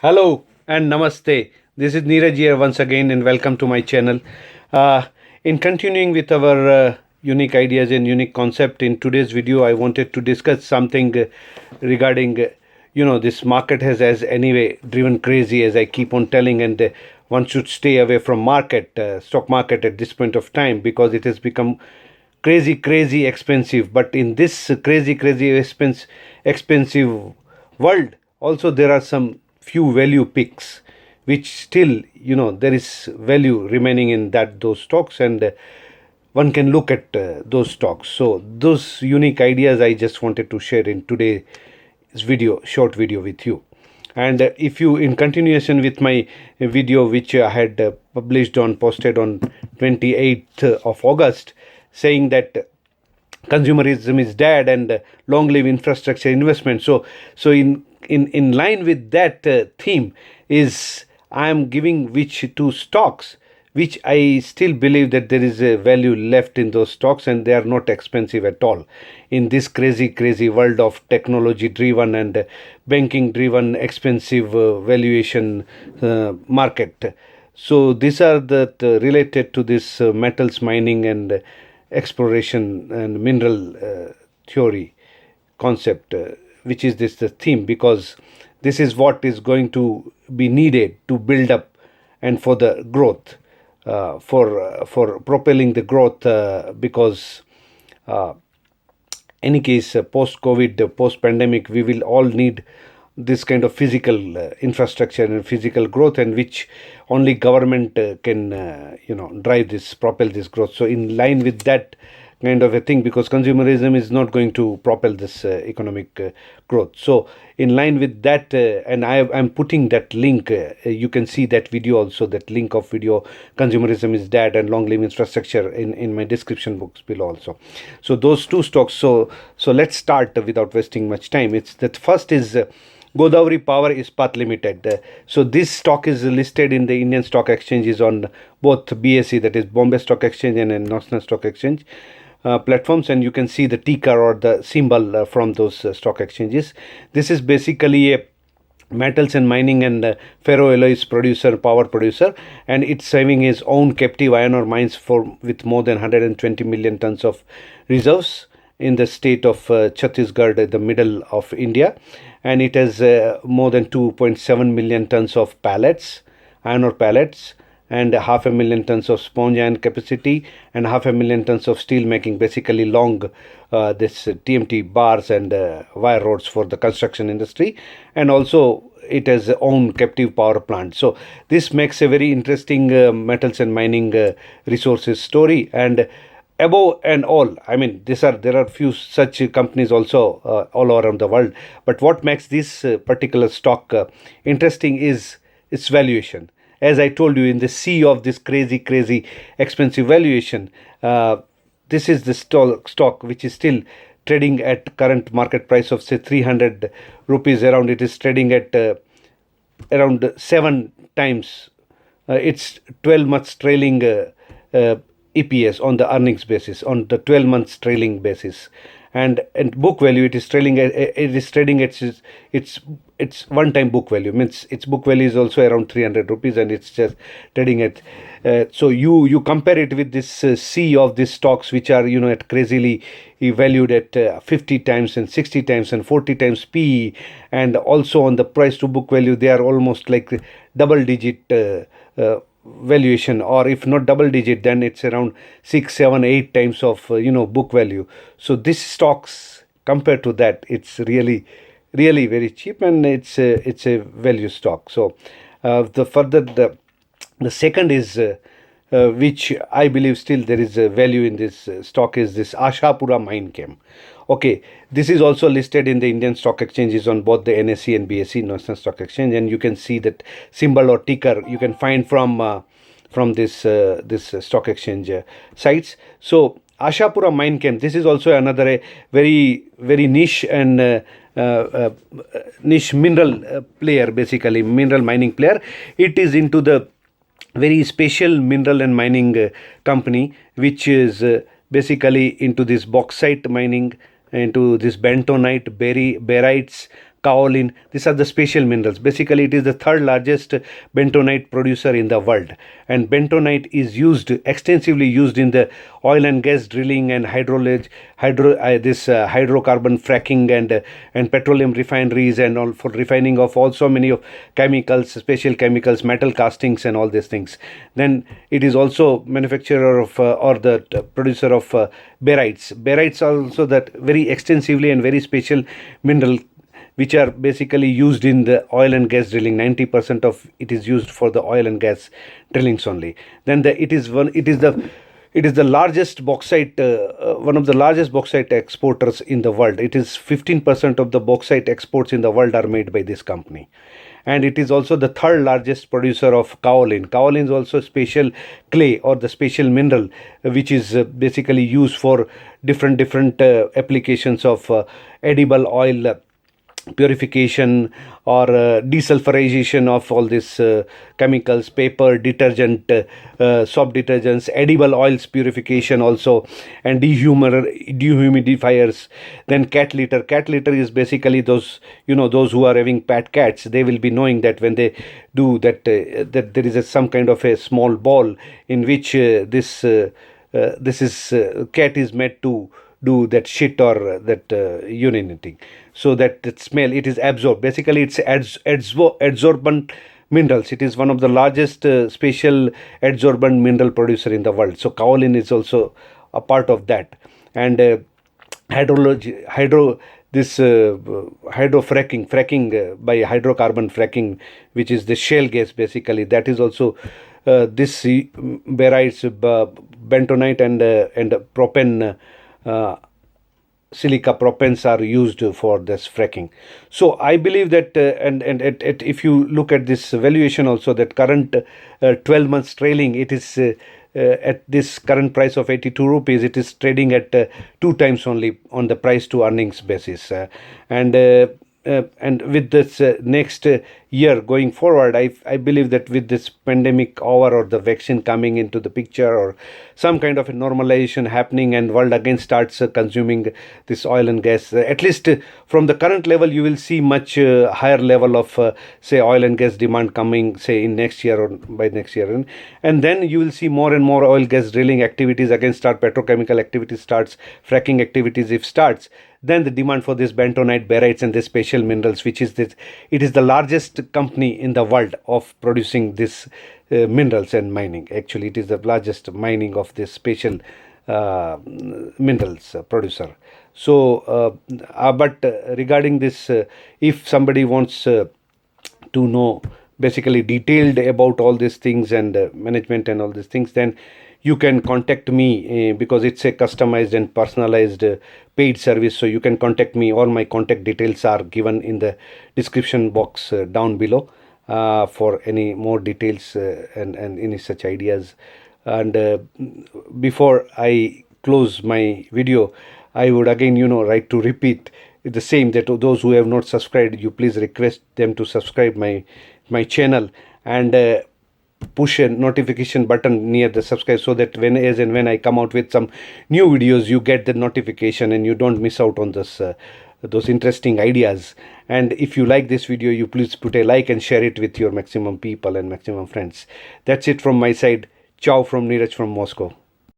Hello and namaste. This is Neeraj here once again, and welcome to my channel. Uh, in continuing with our unique ideas and unique concept, in today's video, I wanted to discuss something regarding, this market has anyway driven crazy, as I keep on telling, and one should stay away from stock market at this point of time because it has become crazy expensive. But in this expensive world, also there are some few value picks which still, there is value remaining in those stocks, and one can look at those stocks. So those unique ideas I just wanted to share in today's short video with you. And if you, in continuation with my video which I had posted on 28th of August, saying that consumerism is dead and long live infrastructure investment. So in line with that theme is I am giving which two stocks which I still believe that there is a value left in those stocks, and they are not expensive at all in this crazy world of technology driven and banking driven expensive valuation market. So these are related to this metals mining and exploration and mineral theory concept, which is this the theme, because this is what is going to be needed to build up and for the growth, for propelling the growth, because any case, post COVID, post pandemic, we will all need this kind of physical infrastructure and physical growth, and which only government can drive this, propel this growth. So in line with that kind of a thing, because consumerism is not going to propel this economic growth. So in line with that, and I'm putting that link, you can see that video also, that link of video, consumerism is dead and long live infrastructure, in my description box below also. So those two stocks. So let's start without wasting much time. It's that first is Godavari Power Ispat Limited. So this stock is listed in the Indian stock exchanges on both BSE, that is Bombay Stock Exchange, and National Stock Exchange platforms, and you can see the ticker or the symbol from those stock exchanges. This is basically a metals and mining and ferroalloys power producer, and it's having its own captive iron ore mines with more than 120 million tons of reserves in the state of Chhattisgarh, the middle of India, and it has more than 2.7 million tons of iron ore pallets, and 500,000 tons of sponge iron capacity, and 500,000 tons of steel making, basically long this TMT bars and wire rods for the construction industry, and also it has own captive power plant. So this makes a very interesting metals and mining resources story. And above and all, I mean, there are few such companies also all around the world, but what makes this particular stock interesting is its valuation. As I told you, in the sea of this crazy expensive valuation, this is the stock which is still trading at current market price of say 300 rupees around. It is trading at around 7 times its 12 months trailing EPS on the earnings basis, on the 12 months trailing basis, and book value, it is trading at its one time book value, means its book value is also around 300 rupees, and it's just trading at so you compare it with this sea of these stocks which are at crazily valued at 50 times and 60 times and 40 times PE, and also on the price to book value they are almost like double digit valuation, or if not double digit, then it's around 6 7 8 times of book value. So this stocks, compared to that, it's really very cheap, and it's a value stock. So the second is which I believe still there is a value in this stock, is this Ashapura Mine Chem. Okay, this is also listed in the Indian stock exchanges on both the NSE and BSE, National Stock Exchange, and you can see that symbol or ticker you can find from this stock exchange sites. So Ashapura Mine Chem, this is also another very niche and niche mineral player, basically mineral mining player. It is into the very special mineral and mining company, which is basically into this bauxite mining, into this bentonite, barytes, kaolin. These are the special minerals. Basically, it is the third largest bentonite producer in the world, and bentonite is used extensively used in the oil and gas drilling and hydrocarbon fracking and petroleum refineries, and all for refining of also many of chemicals, special chemicals, metal castings, and all these things. Then it is also manufacturer of or the producer of barytes. Barytes are also that very extensively and very special mineral which are basically used in the oil and gas drilling. 90% of it is used for the oil and gas drillings only. Then it is the largest bauxite, one of the largest bauxite exporters in the world. It is 15% of the bauxite exports in the world are made by this company. And it is also the third largest producer of kaolin. Kaolin is also special clay or the special mineral which is basically used for different applications of edible oil purification or desulfurization of all these chemicals, paper, detergent, soap detergents, edible oils purification also, and dehumidifiers. Then cat litter. Cat litter is basically those, those who are having pet cats, they will be knowing that when they do that, that there is some kind of a small ball in which cat is made to do that shit or that urinating, so that smell it is absorbed. Basically it's adsorbent minerals. It is one of the largest special adsorbent mineral producer in the world. So kaolin is also a part of that. And hydrology hydro this fracking by hydrocarbon fracking, which is the shale gas, basically that is also this barytes, bentonite, and propane, silica propens are used for this fracking. So I believe that if you look at this valuation also, that current 12 months trailing, it is at this current price of 82 rupees, it is trading at 2 times only on the price to earnings basis. And with this next year going forward, I believe that with this pandemic over or the vaccine coming into the picture or some kind of a normalization happening and world again starts consuming this oil and gas, at least from the current level you will see much higher level of say oil and gas demand coming, say in next year or by next year. And then you will see more and more oil gas drilling activities again start, petrochemical activities starts, fracking activities if starts, then the demand for this bentonite, barytes, and the special minerals, which is this, it is the largest company in the world of producing this minerals and mining. Actually, it is the largest mining of this special minerals producer. So, but regarding this, if somebody wants to know basically detailed about all these things and management and all these things, then you can contact me because it's a customized and personalized paid service. So you can contact me. All my contact details are given in the description box down below for any more details and any such ideas. And before I close my video, I would again like to repeat the same, that those who have not subscribed, you please request them to subscribe my channel and push a notification button near the subscribe, so that when I come out with some new videos, you get the notification and you don't miss out on this those interesting ideas. And if you like this video, you please put a like and share it with your maximum people and maximum friends. That's it from my side. Ciao from Neeraj from Moscow.